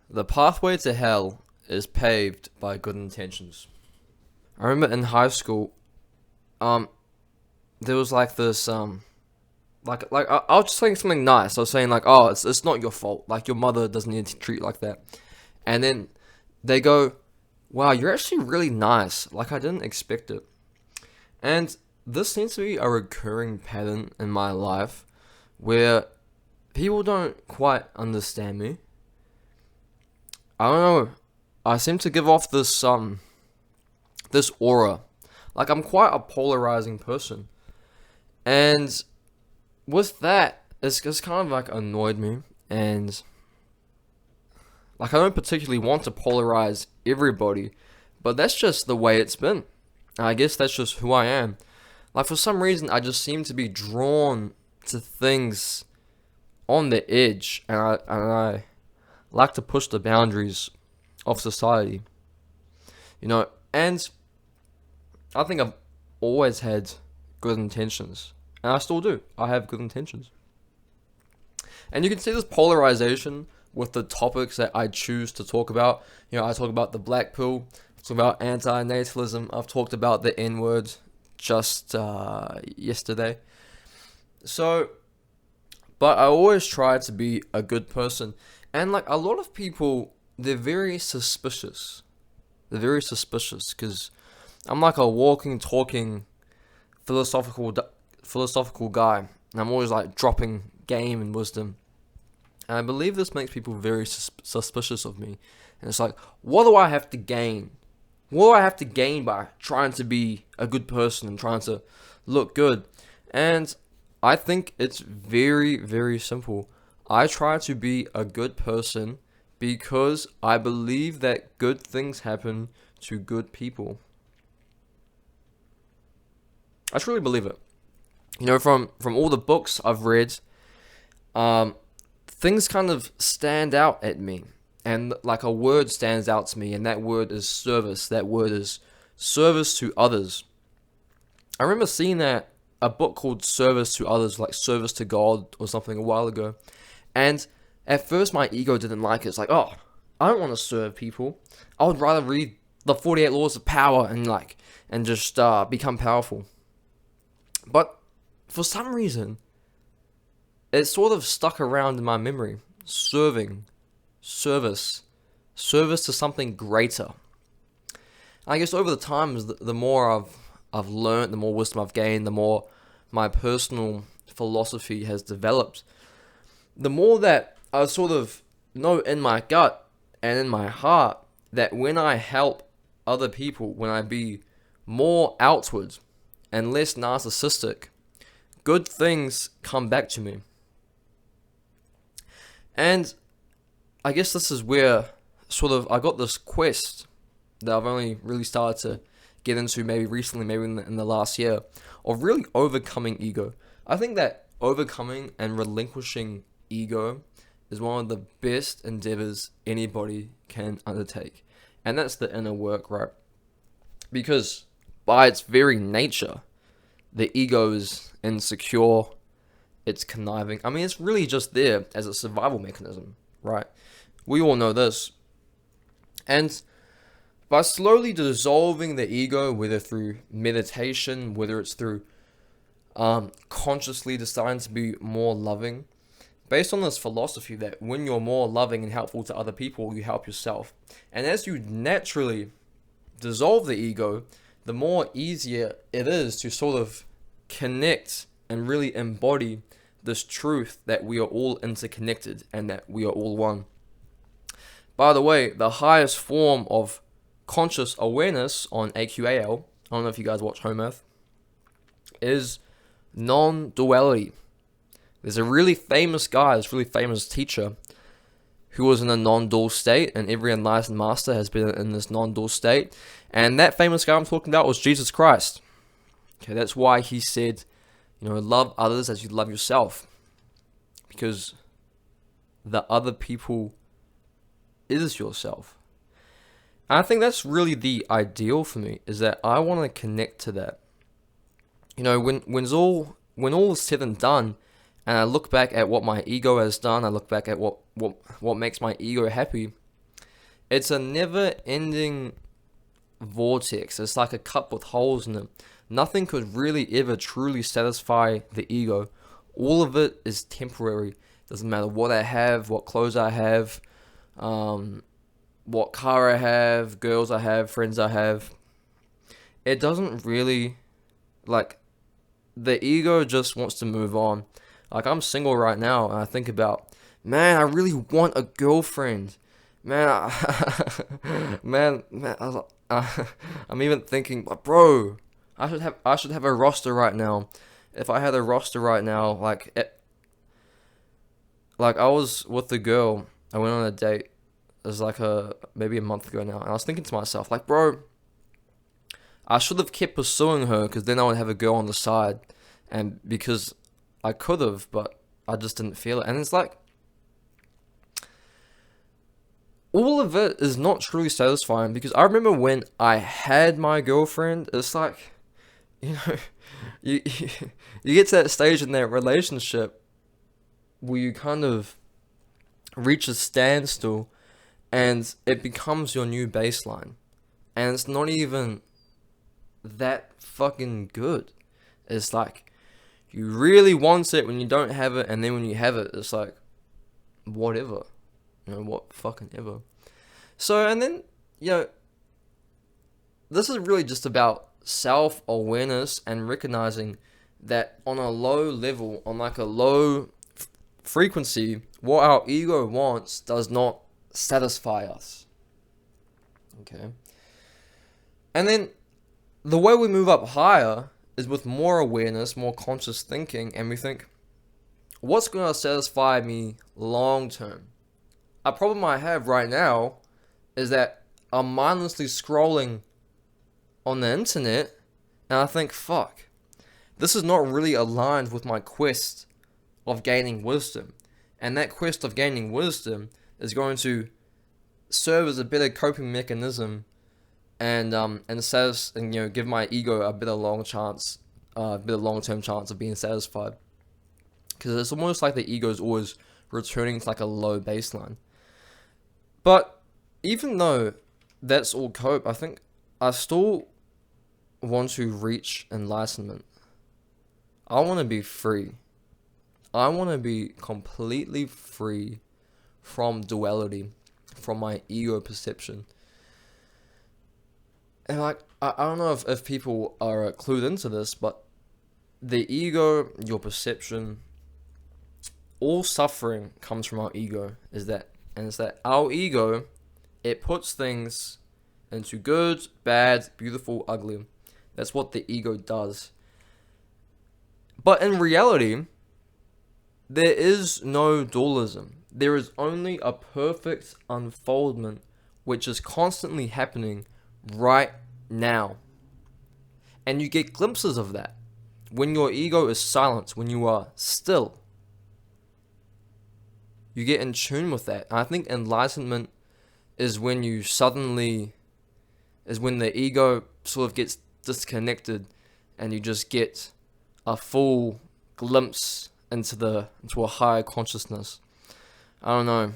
The pathway to hell is paved by good intentions. I remember in high school, um, there was like this, I was just saying something nice. I was saying like, oh, it's not your fault. Like your mother doesn't need to treat you like that. And then they go, wow, you're actually really nice. Like I didn't expect it. And this seems to be a recurring pattern in my life, where people don't quite understand me. I don't know. I seem to give off this aura. Like I'm quite a polarizing person. And with that, it's kind of like annoyed me. And like I don't particularly want to polarize everybody, but that's just the way it's been. I guess that's just who I am. Like for some reason I just seem to be drawn to things on the edge, and I like to push the boundaries of society. And I think I've always had good intentions, and I still do. I have good intentions. And you can see this polarization with the topics that I choose to talk about. I talk about the black pill, I talk about anti-natalism, I've talked about the N-word just yesterday. So, but I always try to be a good person. And like a lot of people, they're very suspicious. They're very suspicious because I'm like a walking, talking philosophical guy, and I'm always like dropping game and wisdom. And I believe this makes people very suspicious of me. And it's like, what do I have to gain? What do I have to gain by trying to be a good person and trying to look good? And I think it's very, very simple. I try to be a good person because I believe that good things happen to good people. I truly believe it. From all the books I've read, things kind of stand out at me. And like a word stands out to me, and that word is service. That word is service to others. I remember seeing a book called Service to Others, like Service to God or something a while ago. And at first my ego didn't like it. It's like, oh, I don't want to serve people. I would rather read the 48 Laws of Power and just become powerful. But for some reason, it sort of stuck around in my memory. Service to something greater. I guess over the times, the more I've learned, the more wisdom I've gained, the more my personal philosophy has developed, the more that I sort of know in my gut and in my heart that when I help other people, when I be more outward and less narcissistic, good things come back to me. And I guess this is where sort of I got this quest that I've only really started to get into maybe recently, maybe in the last year, of really overcoming ego. I think that overcoming and relinquishing ego is one of the best endeavors anybody can undertake. And that's the inner work, right? Because by its very nature, the ego is insecure, it's conniving. I mean, it's really just there as a survival mechanism, right? We all know this. And by slowly dissolving the ego, whether through meditation, whether it's through consciously deciding to be more loving, based on this philosophy that when you're more loving and helpful to other people, you help yourself. And as you naturally dissolve the ego, the more easier it is to sort of connect and really embody this truth that we are all interconnected and that we are all one. By the way, the highest form of conscious awareness on AQAL, I don't know if you guys watch Home Earth, is non-duality. There's a really famous guy, this really famous teacher, who was in a non-dual state, and every enlightened master has been in this non-dual state. And that famous guy I'm talking about was Jesus Christ. Okay, that's why he said, love others as you love yourself. Because the other people is yourself. And I think that's really the ideal for me, is that I want to connect to that. When all is said and done, and I look back at what my ego has done, I look back at what makes my ego happy, It's a never-ending vortex. It's like a cup with holes in it. Nothing could really ever truly satisfy the ego. All of it is temporary. Doesn't matter what I have, what clothes I have, what car I have, girls I have, friends I have. It doesn't really, like, the ego just wants to move on. Like, I'm single right now, and I think about, man, I really want a girlfriend. Man, I'm even thinking, bro, I should have a roster right now. If I had a roster right now, like I was with the girl, I went on a date. It was like maybe a month ago now, and I was thinking to myself, like, bro, I should have kept pursuing her because then I would have a girl on the side, and because I could have, but I just didn't feel it. And it's like, all of it is not truly satisfying, because I remember when I had my girlfriend, it's like, you know, you get to that stage in that relationship where you kind of reach a standstill and it becomes your new baseline. And it's not even that fucking good. It's like, you really want it when you don't have it, and then when you have it, it's like, whatever. You know, what fucking ever. So, and then, you know, this is really just about self-awareness and recognizing that on a low level, on like a low frequency, what our ego wants does not satisfy us. Okay. And then the way we move up higher is with more awareness, more conscious thinking, and we think, what's going to satisfy me long term? A problem I have right now is that I'm mindlessly scrolling on the internet, and I think, fuck, this is not really aligned with my quest of gaining wisdom. And that quest of gaining wisdom is going to serve as a better coping mechanism, and give my ego a better long term chance of being satisfied. Because it's almost like the ego is always returning to like a low baseline. But even though that's all cope, I think I still want to reach enlightenment. I want to be free. I want to be completely free from duality, from my ego perception. And like, I don't know if people are clued into this, but the ego, your perception, all suffering comes from our ego. It's that our ego, it puts things into good, bad, beautiful, ugly. That's what the ego does. But in reality, there is no dualism. There is only a perfect unfoldment which is constantly happening right now. And you get glimpses of that when your ego is silent, when you are still. You get in tune with that. And I think enlightenment is when the ego sort of gets disconnected and you just get a full glimpse into a higher consciousness. I don't know.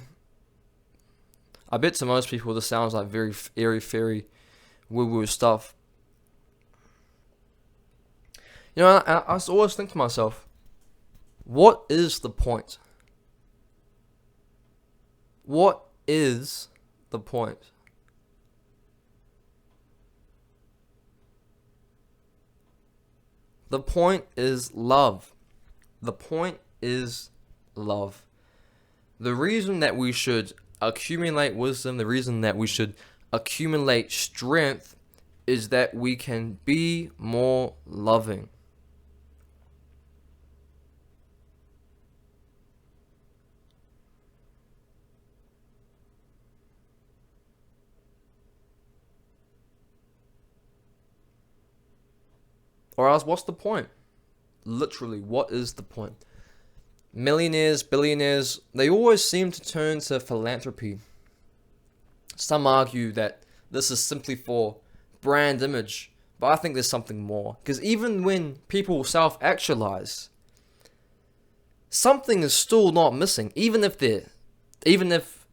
I bet to most people this sounds like very airy-fairy, woo-woo stuff. You know, I always think to myself, what is the point? What is the point? The point is love. The point is love. The reason that we should accumulate wisdom, the reason that we should accumulate strength, is that we can be more loving. Or else, what's the point? Literally, what is the point? Millionaires, billionaires, they always seem to turn to philanthropy. Some argue that this is simply for brand image, but I think there's something more. Because even when people self-actualize, something is still not missing. Even if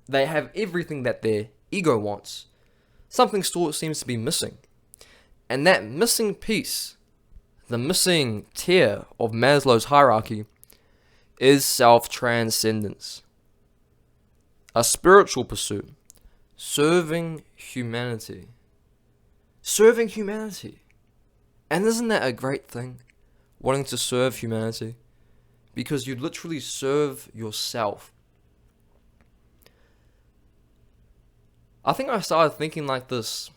they have everything that their ego wants, something still seems to be missing. And that missing piece, the missing tier of Maslow's hierarchy, is self-transcendence. A spiritual pursuit. Serving humanity. Serving humanity. And isn't that a great thing? Wanting to serve humanity. Because you literally serve yourself. I think I started thinking like this.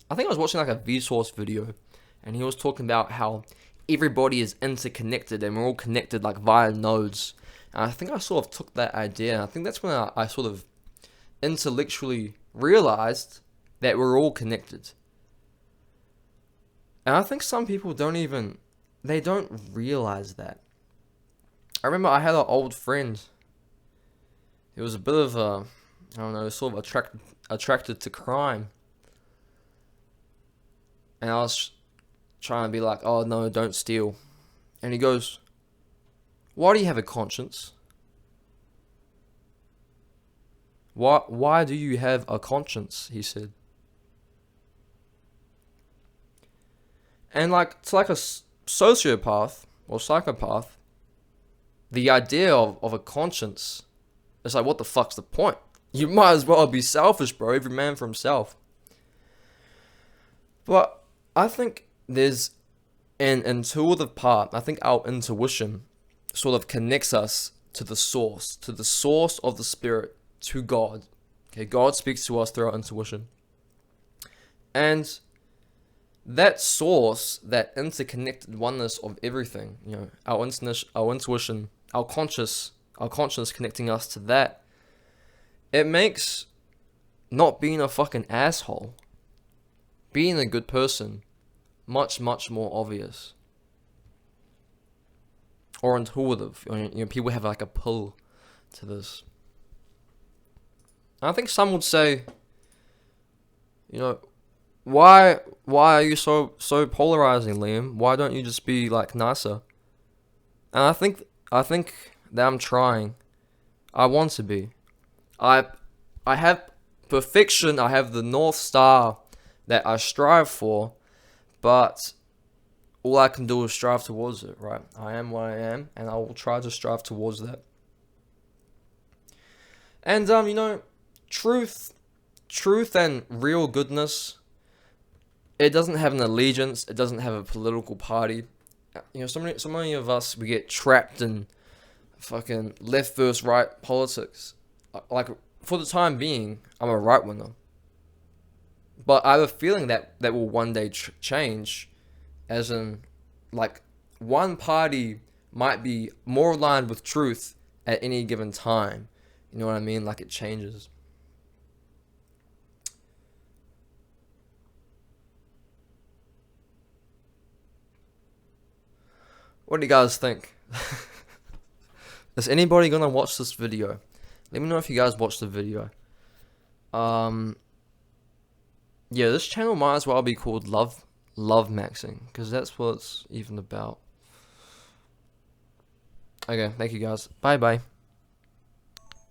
I think I was watching like a Vsauce video. And he was talking about how everybody is interconnected. And we're all connected like via nodes. And I think I sort of took that idea. And I think that's when I sort of intellectually realized that we're all connected. And I think some people don't realize that. I remember I had an old friend. He was a bit of a, I don't know, sort of attracted to crime. And I was trying to be like, oh no, don't steal. And he goes, why do you have a conscience? Why do you have a conscience? He said. And like, to like a sociopath or psychopath, the idea of a conscience is like, what the fuck's the point? You might as well be selfish, bro. Every man for himself. But I think there's an intuitive part. I think our intuition sort of connects us to the source of the spirit, to God. Okay, God speaks to us through our intuition. And that source, that interconnected oneness of everything, you know, our intuition, our conscious connecting us to that, it makes not being a fucking asshole, being a good person, much, much more obvious. Or intuitive. You know, people have like a pull to this. I think some would say, you know, why are you so polarizing, Liam? Why don't you just be like nicer? And I think that I'm trying. I want to be. I have perfection. I have the North Star that I strive for, but all I can do is strive towards it, right? I am what I am, and I will try to strive towards that. And you know, truth and real goodness, it doesn't have an allegiance. It doesn't have a political party. You know, so many of us, we get trapped in fucking left versus right politics. Like, for the time being, I'm a right winger. But I have a feeling that will one day change, as in, like, one party might be more aligned with truth at any given time. You know what I mean? Like, it changes. What do you guys think? Is anybody gonna watch this video? Let me know if you guys watched the video. Yeah, this channel might as well be called Love Maxing, because that's what it's even about. Okay, thank you guys. Bye bye.